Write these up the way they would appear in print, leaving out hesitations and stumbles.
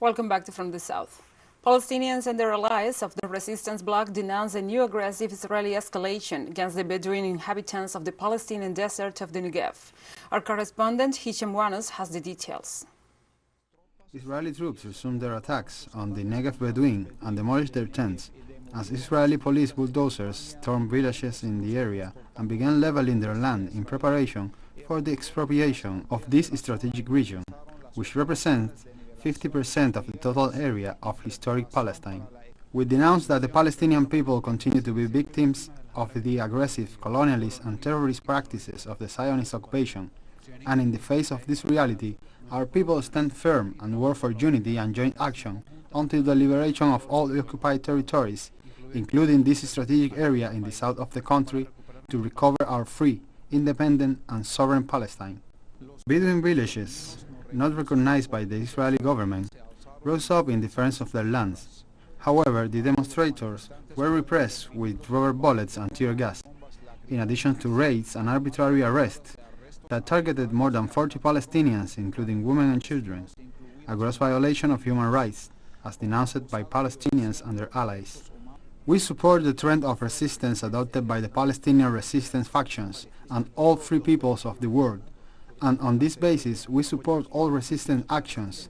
Welcome back to From the South. Palestinians and their allies of the resistance bloc denounce a new aggressive Israeli escalation against the Bedouin inhabitants of the Palestinian desert of the Negev. Our correspondent Hisham Wanous has the details. Israeli troops resumed their attacks on the Negev Bedouin and demolished their tents, as Israeli police bulldozers stormed villages in the area and began leveling their land in preparation for the expropriation of this strategic region, which represents 50% of the total area of historic Palestine. We denounce that the Palestinian people continue to be victims of the aggressive colonialist and terrorist practices of the Zionist occupation, and in the face of this reality, our people stand firm and work for unity and joint action until the liberation of all occupied territories, including this strategic area in the south of the country, to recover our free, independent and sovereign Palestine. Bedouin villages, not recognized by the Israeli government, rose up in defense of their lands. However, the demonstrators were repressed with rubber bullets and tear gas, in addition to raids and arbitrary arrests that targeted more than 40 Palestinians, including women and children, a gross violation of human rights, as denounced by Palestinians and their allies. We support the trend of resistance adopted by the Palestinian resistance factions and all free peoples of the world, and on this basis we support all resistance actions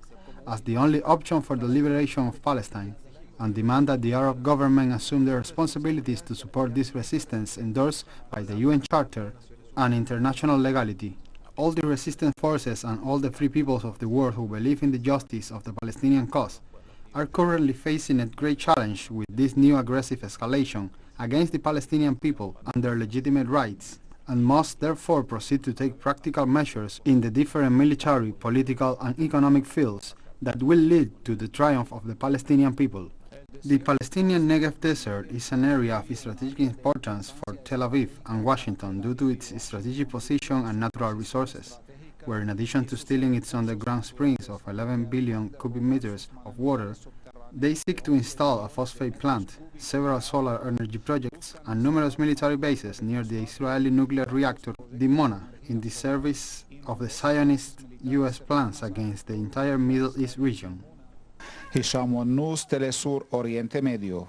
as the only option for the liberation of Palestine, and demand that the Arab government assume their responsibilities to support this resistance endorsed by the UN Charter and international legality. All the resistance forces and all the free peoples of the world who believe in the justice of the Palestinian cause are currently facing a great challenge with this new aggressive escalation against the Palestinian people and their legitimate rights, and must therefore proceed to take practical measures in the different military, political and economic fields that will lead to the triumph of the Palestinian people. The Palestinian Negev Desert is an area of strategic importance for Tel Aviv and Washington due to its strategic position and natural resources, where in addition to stealing its underground springs of 11 billion cubic meters of water, they seek to install a phosphate plant, several solar energy projects, and numerous military bases near the Israeli nuclear reactor Dimona, in the service of the Zionist U.S. plans against the entire Middle East region. Hisham Wanous, teleSUR, Oriente Medio.